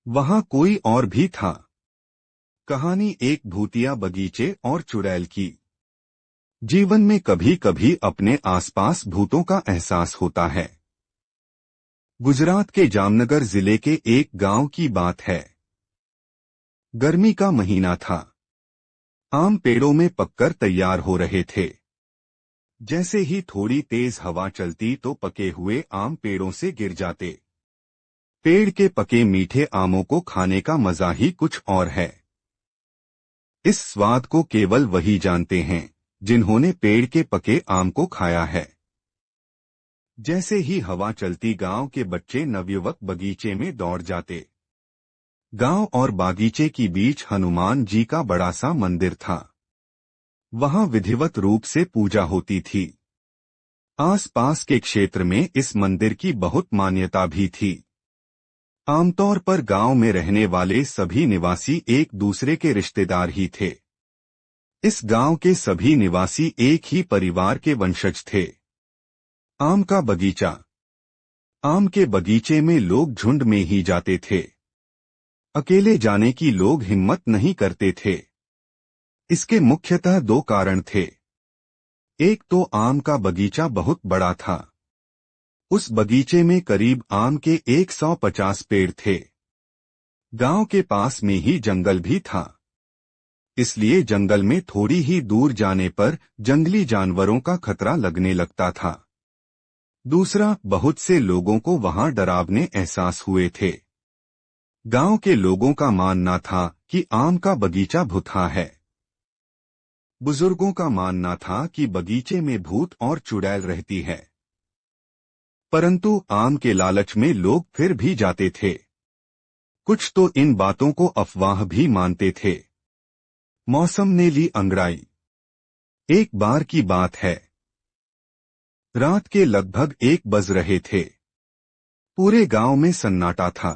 वहां कोई और भी था। कहानी एक भूतिया बगीचे और चुड़ैल की। जीवन में कभी कभी अपने आसपास भूतों का एहसास होता है। गुजरात के जामनगर जिले के एक गांव की बात है। गर्मी का महीना था। आम पेड़ों में पककर तैयार हो रहे थे। जैसे ही थोड़ी तेज हवा चलती तो पके हुए आम पेड़ों से गिर जाते। पेड़ के पके मीठे आमों को खाने का मजा ही कुछ और है। इस स्वाद को केवल वही जानते हैं जिन्होंने पेड़ के पके आम को खाया है। जैसे ही हवा चलती गांव के बच्चे नवयुवक बगीचे में दौड़ जाते। गांव और बागीचे के बीच हनुमान जी का बड़ा सा मंदिर था। वहां विधिवत रूप से पूजा होती थी। आसपास के क्षेत्र में इस मंदिर की बहुत मान्यता भी थी। आमतौर पर गांव में रहने वाले सभी निवासी एक दूसरे के रिश्तेदार ही थे। इस गांव के सभी निवासी एक ही परिवार के वंशज थे। आम का बगीचा। आम के बगीचे में लोग झुंड में ही जाते थे। अकेले जाने की लोग हिम्मत नहीं करते थे। इसके मुख्यतः दो कारण थे। एक तो आम का बगीचा बहुत बड़ा था। उस बगीचे में करीब आम के 150 पेड़ थे। गांव के पास में ही जंगल भी था। इसलिए जंगल में थोड़ी ही दूर जाने पर जंगली जानवरों का खतरा लगने लगता था। दूसरा, बहुत से लोगों को वहां डरावने एहसास हुए थे। गांव के लोगों का मानना था कि आम का बगीचा भूतिया है। बुजुर्गों का मानना था कि बगीचे में भूत और चुड़ैल रहती है। परंतु आम के लालच में लोग फिर भी जाते थे। कुछ तो इन बातों को अफवाह भी मानते थे। मौसम ने ली अंगड़ाई। एक बार की बात है। रात के लगभग 1 बज रहे थे। पूरे गांव में सन्नाटा था।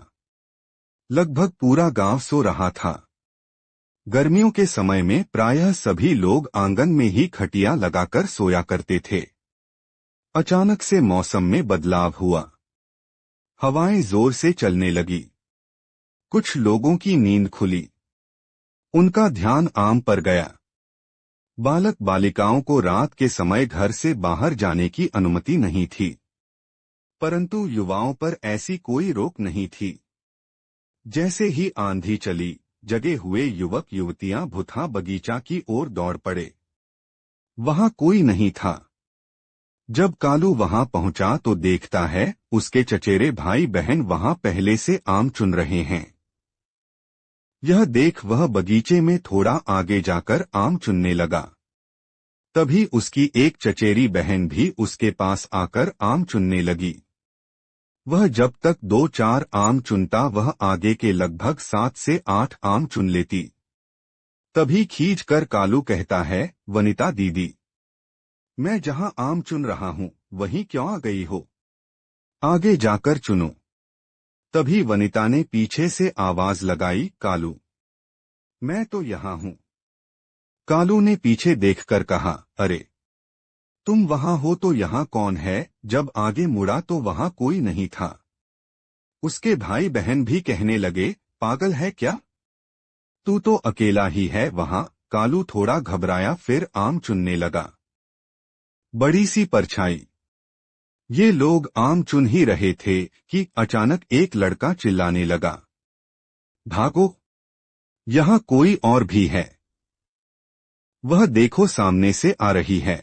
लगभग पूरा गांव सो रहा था। गर्मियों के समय में प्रायः सभी लोग आंगन में ही खटिया लगाकर सोया करते थे। अचानक से मौसम में बदलाव हुआ। हवाएं जोर से चलने लगी। कुछ लोगों की नींद खुली। उनका ध्यान आम पर गया। बालक बालिकाओं को रात के समय घर से बाहर जाने की अनुमति नहीं थी। परंतु युवाओं पर ऐसी कोई रोक नहीं थी। जैसे ही आंधी चली, जगे हुए युवक युवतियां भूतिया बगीचा की ओर दौड़ पड़े। वहां कोई नहीं था। जब कालू वहां पहुंचा तो देखता है उसके चचेरे भाई बहन वहां पहले से आम चुन रहे हैं। यह देख वह बगीचे में थोड़ा आगे जाकर आम चुनने लगा। तभी उसकी एक चचेरी बहन भी उसके पास आकर आम चुनने लगी। वह जब तक 2-4 आम चुनता वह आगे के लगभग 7 से 8 आम चुन लेती। तभी खींचकर कालू कहता है, वनिता दीदी, मैं जहां आम चुन रहा हूं वहीं क्यों आ गई हो? आगे जाकर चुनो। तभी वनिता ने पीछे से आवाज लगाई, कालू, मैं तो यहां हूं। कालू ने पीछे देखकर कहा, अरे तुम वहां हो तो यहां कौन है? जब आगे मुड़ा तो वहां कोई नहीं था। उसके भाई बहन भी कहने लगे, पागल है क्या? तू तो अकेला ही है वहां। कालू थोड़ा घबराया फिर आम चुनने लगा। बड़ी सी परछाई। ये लोग आम चुन ही रहे थे कि अचानक एक लड़का चिल्लाने लगा, भागो, यहां कोई और भी है। वह देखो सामने से आ रही है।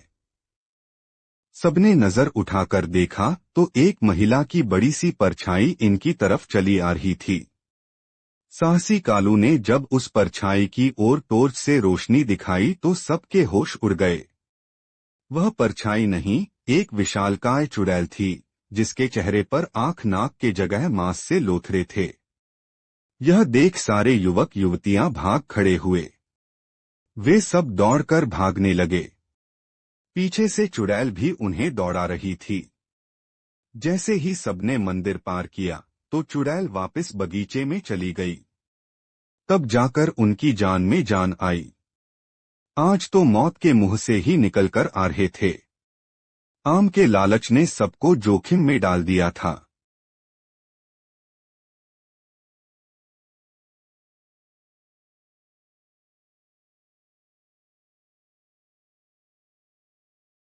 सबने नजर उठाकर देखा तो एक महिला की बड़ी सी परछाई इनकी तरफ चली आ रही थी। साहसी कालू ने जब उस परछाई की ओर टॉर्च से रोशनी दिखाई तो सबके होश उड़ गए। वह परछाई नहीं, एक विशालकाय चुड़ैल थी, जिसके चेहरे पर आंख नाक के जगह मांस से लोथड़े थे। यह देख सारे युवक युवतियां भाग खड़े हुए। वे सब दौड़कर भागने लगे। पीछे से चुड़ैल भी उन्हें दौड़ा रही थी। जैसे ही सबने मंदिर पार किया तो चुड़ैल वापस बगीचे में चली गई। तब जाकर उनकी जान में जान आई। आज तो मौत के मुंह से ही निकलकर आ रहे थे। आम के लालच ने सबको जोखिम में डाल दिया था।